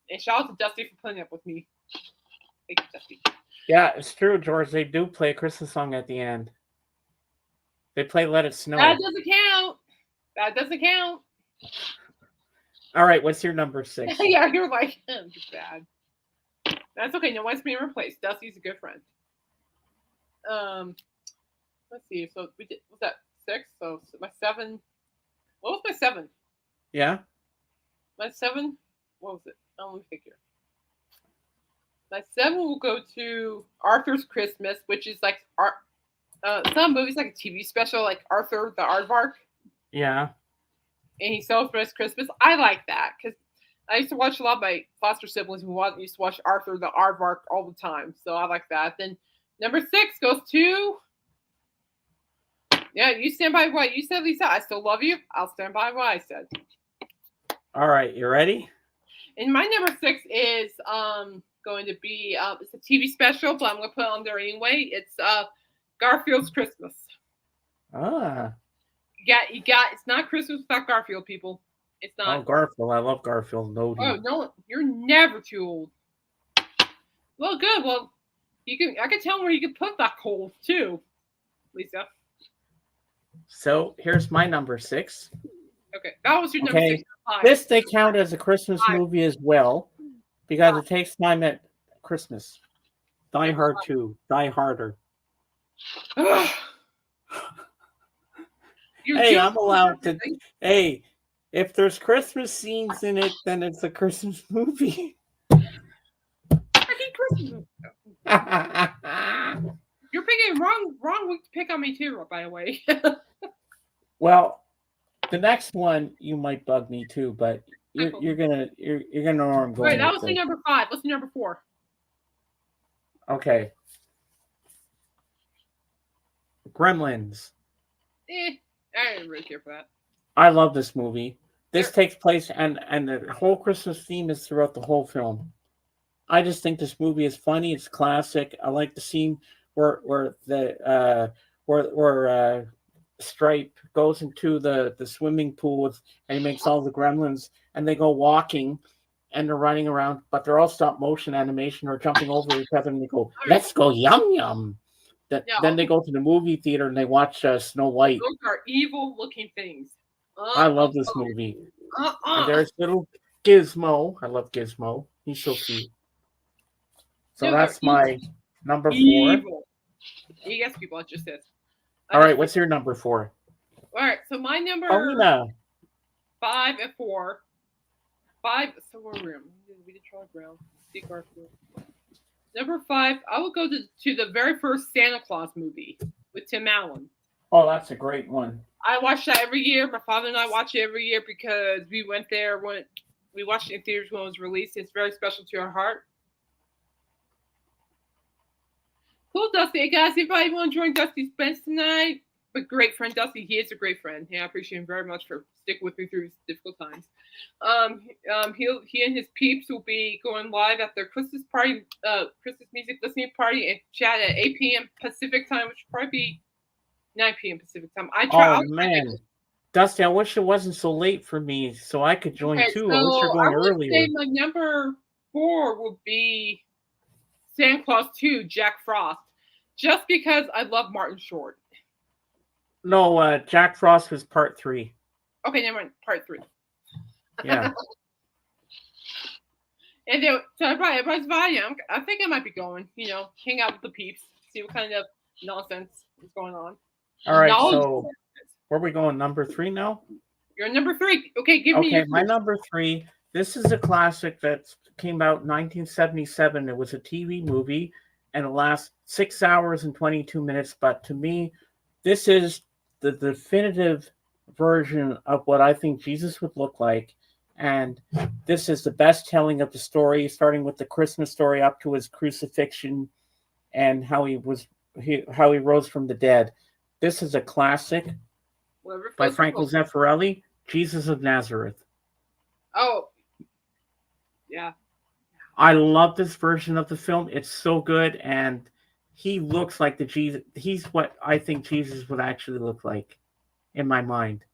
And shout out to Dusty for putting up with me. Thank you, Dusty. Yeah, it's true, George. They do play a Christmas song at the end. They play "Let It Snow." That doesn't count. That doesn't count. All right, what's your number 6? Yeah, you're like, it's bad. That's okay. No one's being replaced. Dusty's a good friend. Let's see. So we did. Was that 6? So my 7. What was my 7? Yeah. My 7. What was it? Let me think here. My 7 will go to Arthur's Christmas, which is like some movies like a TV special, like Arthur the Aardvark. Yeah. And he celebrates Christmas. I like that because I used to watch a lot of my foster siblings who used to watch Arthur the Aardvark all the time. So I like that. Then number 6 goes to, yeah, you stand by what you said, Lisa. I still love you. I'll stand by what I said. All right, you ready? And my number 6 is going to be it's a TV special, but I'm going to put it on there anyway. It's Garfield's Christmas. Ah. You got. It's not Christmas without Garfield, people. It's not. Oh, Garfield. I love Garfield. No. Oh no, you're never too old. Well, good. Well, I can tell where you can put that coal too, Lisa. So here's my number 6. Okay, that was your number 6. This they count as a Christmas movie as well, because it takes time at Christmas. Die Hard 2. Die Harder. Hey, I'm allowed to. Hey, if there's Christmas scenes in it, then it's a Christmas movie. Christmas. You're picking wrong week to pick on me too, by the way. Well, the next one you might bug me too, but you're gonna know where I'm going. Wait, that was the number 5. What's the number 4? Okay. Gremlins. I didn't really care for that. I love this movie. This takes place, and the whole Christmas theme is throughout the whole film. I just think this movie is funny. It's classic. I like the scene where Stripe goes into the swimming pool and he makes all the gremlins, and they go walking, and they're running around, but they're all stop motion animation or jumping over each other, and they go, "Let's go yum yum." Then they go to the movie theater and they watch Snow White. Those are evil looking things. I love this movie. And there's little Gizmo. I love Gizmo. He's so cute. So that's my number 4. Evil. Yes, people, it's just this. All right, what's your number 4? All right, so my number 5 and 4. 5, so where were we? We did Charlie Brown. Steve Garfield. Number 5, I will go to the very first Santa Claus movie with Tim Allen. Oh, that's a great one. I watch that every year. My father and I watch it every year because we went there when we watched it in theaters when it was released. It's very special to our heart. Cool, Dusty. Hey, guys, anybody want to join Dusty's bench tonight? But great friend Dusty, he is a great friend. Yeah, I appreciate him very much for sticking with me through these difficult times. He and his peeps will be going live at their Christmas party, Christmas music listening party and chat at 8 p.m. Pacific time, which will probably be 9 p.m. Pacific time. Oh man, Dusty, I wish it wasn't so late for me, so I could join too. So I wish you're going I would earlier. say my number 4 will be Santa Claus 2, Jack Frost, just because I love Martin Short. No, Jack Frost was part 3. Okay, never mind. Part 3. Yeah. And then, so everybody's invited. I think I might be going. Hang out with the peeps, see what kind of nonsense is going on. All right. So where are we going? Number 3 now? You're number 3. Okay, give me. Okay, my number 3. This is a classic that came out in 1977. It was a TV movie, and it lasts 6 hours and 22 minutes. But to me, this is the definitive version of what I think Jesus would look like. And this is the best telling of the story, starting with the Christmas story up to his crucifixion and how he rose from the dead. This is a classic by Franco Zeffirelli, Jesus of Nazareth. Oh, yeah. I love this version of the film. It's so good, and he looks like the Jesus. He's what I think Jesus would actually look like in my mind.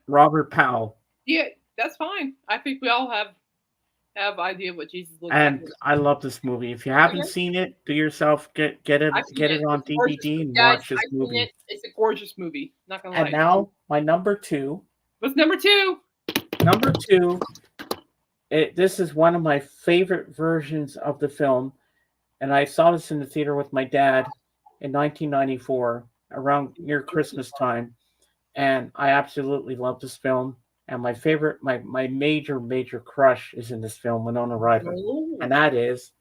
Robert Powell. Yeah, that's fine. I think we all have idea of what Jesus looks like. And I love this movie. If you haven't seen it, do yourself get it on DVD and watch this movie. It's a gorgeous movie. Not gonna lie. And now my number 2. What's number 2? Number 2. This is one of my favorite versions of the film, and I saw this in the theater with my dad in 1994 around near Christmas time, and I absolutely love this film. And my favorite, my major crush is in this film, Winona Ryder, and that is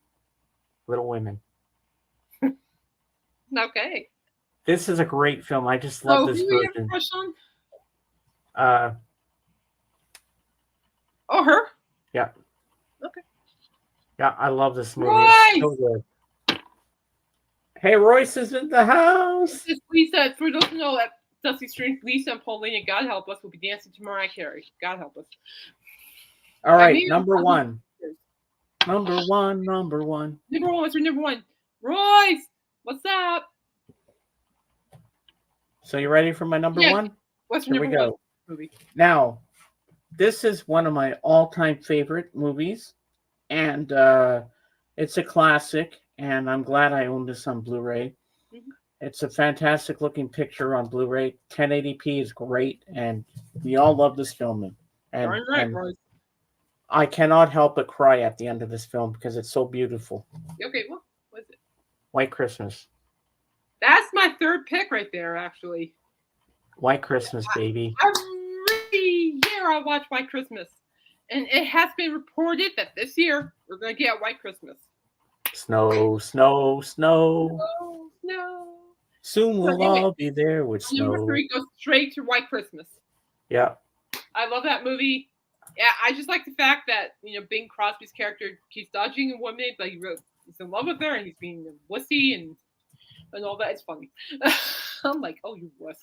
Little Women. Okay. This is a great film. I just love this version. Who you have a crush on? Her? Yeah. Okay. Yeah, I love this movie. Royce! It's so good. Hey, Royce is in the house. This is Lisa. For those who know, at Dusty Stream, Lisa and Paulina, God help us, will be dancing to Mariah Carey. God help us. All right, number 1. Number one. What's your number 1? Royce, what's up? So you ready for my number 1? What's your number 1 movie? Now, this is one of my all-time favorite movies, and it's a classic, and I'm glad I own this on Blu-ray. Mm-hmm. It's a fantastic looking picture on Blu-ray. 1080p is great, and we all love this film. And I cannot help but cry at the end of this film because it's so beautiful. Okay, what was it? White Christmas. That's my 3rd pick right there, actually. White Christmas, baby. Every year I watch White Christmas. And it has been reported that this year we're going to get White Christmas. Snow. Soon we'll all be there with snow. Number 3 goes straight to White Christmas. Yeah. I love that movie. Yeah, I just like the fact that, Bing Crosby's character keeps dodging a woman, but he's in love with her and he's being a wussy and all that. It's funny. I'm like, oh, you wuss.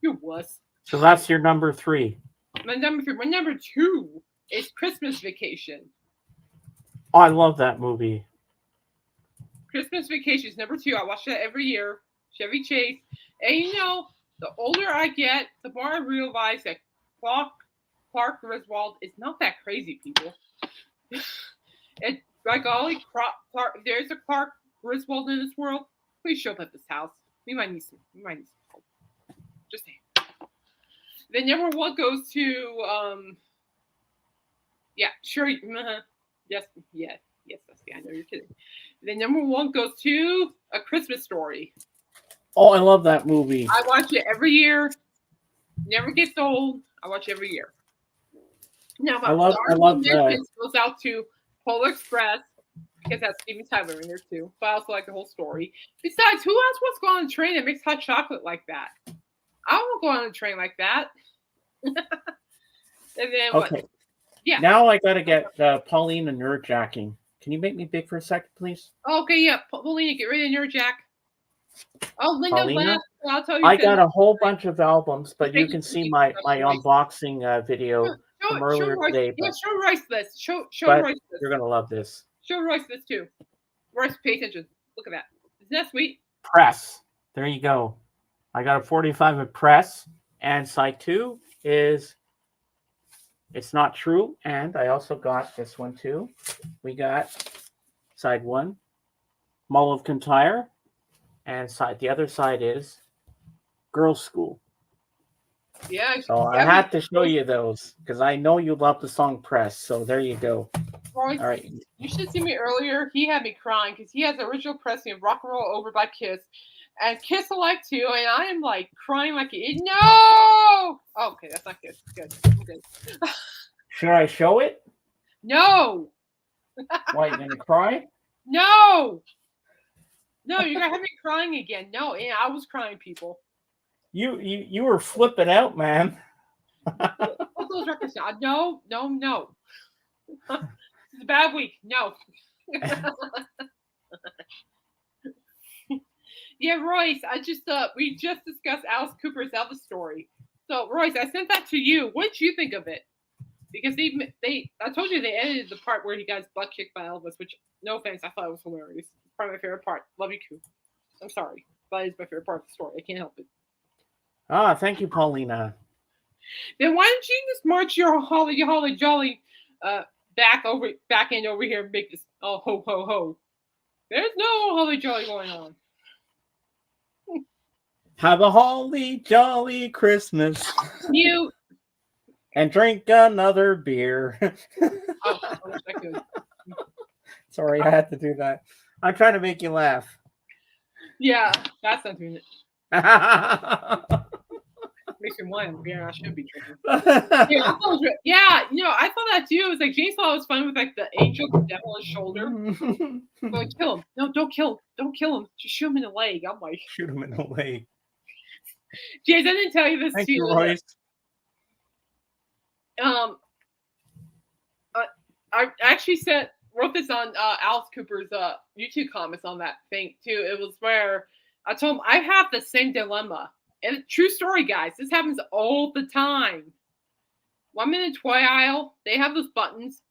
You wuss. So that's your number 3. My number 3. My number 2 is Christmas Vacation. Oh, I love that movie. Christmas Vacation is number 2. I watch that every year. Chevy Chase. And the older I get, the more I realize that Clark Griswold is not that crazy, people. And by golly, there's a Clark Griswold in this world. Please show up at this house. We might need some help. Just saying. Then number 1 goes to sure. Yes, I know you're kidding. Then number 1 goes to A Christmas Story. Oh, I love that movie. I watch it every year. Never gets old. I watch it every year. Now, my I love that. Goes out to Polar Express Because that's Steven Tyler in there too. But I also like the whole story. Besides, who else wants to go on a train that makes hot chocolate like that? I won't go on a train like that. And then what? Okay. Yeah. Now I gotta get Paulina nerd jacking. Can you make me big for a second, please? Okay, yeah. Paulina, get rid of your Jack. Oh, Linda Paulina? left. I'll tell you. I got a whole bunch of albums, but you Thank can you. see my unboxing video from earlier Royce. today. Yeah, But, show Royce this. Show but Royce this. you're gonna love this. Show Royce this too. Royce, pay attention. Look at that. Isn't that sweet? Press. There you go. I got a 45 at press, and side 2 is It's Not True, and I also got this one too. We got side 1, Mull of Kintyre, and the other side is Girls' School. Yeah. So I had to show you those because I know you love the song Press. So there you go. Royce, All right. you should see me earlier. He had me crying because he has the original pressing of Rock and Roll Over by Kiss. And Kiss Alive too, and I am like crying like no. Oh, okay, that's not good. Good. I'm good. Should I show it? No. Why, you gonna cry? No. No, you're gonna have me crying again. No, yeah, I was crying, people. You were flipping out, man. All those records now. No. It's a bad week. No. Yeah, Royce, we just discussed Alice Cooper's Elvis story. So, Royce, I sent that to you. What did you think of it? Because I told you they edited the part where he got his butt kicked by Elvis, which, no offense, I thought it was hilarious. It's probably my favorite part. Love you, Coop. I'm sorry, but it's my favorite part of the story. I can't help it. Ah, thank you, Paulina. Then why don't you just march your holly jolly back end over here and make this ho ho ho? There's no holly jolly going on. Have a holly jolly Christmas. You and drink another beer. I wish I could. Sorry, I had to do that. I'm trying to make you laugh. Yeah, that's not doing it. Makes me want beer. I should be drinking. Yeah, I thought that too. It was like James thought it was fun with like the angel, the devil on his shoulder. Like, kill him. No, don't kill him. Just shoot him in the leg. I'm like, shoot him in the leg. James, I didn't tell you this Thank too. You, Royce. I actually wrote this on Alice Cooper's YouTube comments on that thing too. It was where I told him I have the same dilemma. And true story, guys. This happens all the time. When I'm in the toy aisle, they have those buttons,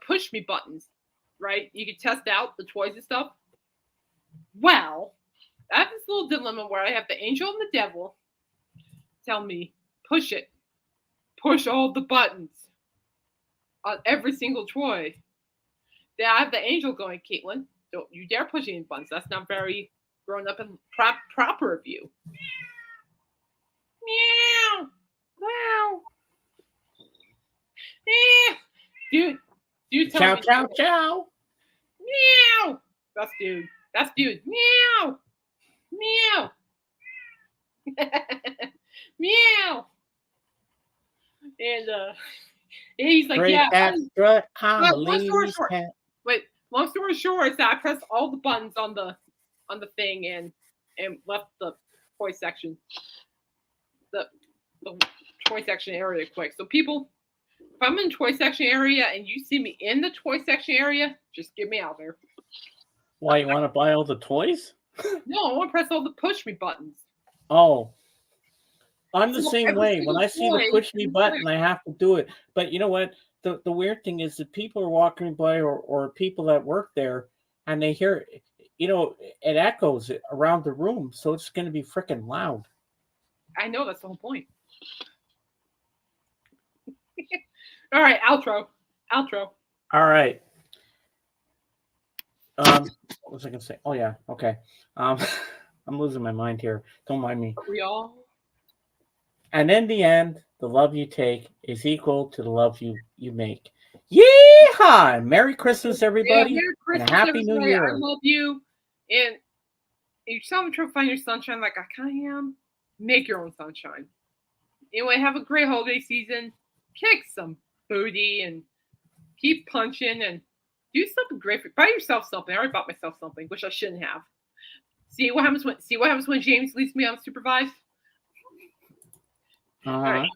push me buttons, right? You can test out the toys and stuff. Well, I have this little dilemma where I have the angel and the devil tell me, push it. Push all the buttons on every single toy. Then I have the angel going, Caitlin, don't you dare push any buttons. That's not very grown up and proper of you. Meow. Wow. Dude, chow, chow, chow. Meow. That's dude. Meow. Meow. Meow. And he's like, Great yeah. cat strut, Wait, long story short is that I pressed all the buttons on the thing and left the toy section. The toy section area quick. So people, if I'm in the toy section area and you see me in the toy section area, just get me out there. Why, you want to buy all the toys? No, I want to press all the push me buttons. Oh. I'm the same way. When I see the push me button, I have to do it. But you know what? The weird thing is that people are walking by or people that work there and they hear, it echoes around the room. So it's going to be freaking loud. I know, that's the whole point. All right, outro. All right. What was I going to say? Oh, yeah. Okay. I'm losing my mind here. Don't mind me. We all. And in the end, the love you take is equal to the love you make. Yeehaw! Merry Christmas, everybody. Yeah, Merry Christmas, and a Happy everybody. New Year. I love you. And if someone try to find your sunshine like I kind of am, make your own sunshine. Anyway, have a great holiday season. Kick some booty and keep punching and Do something great for buy yourself something. I already bought myself something, which I shouldn't have. See what happens when James leaves me unsupervised. All right.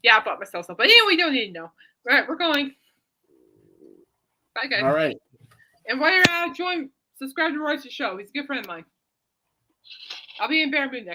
Yeah, I bought myself something. But anyway, we don't need to know. All right, we're going. Bye, guys. All right. And while you're subscribe to Royce's show. He's a good friend of mine. I'll be in Bear Moon next.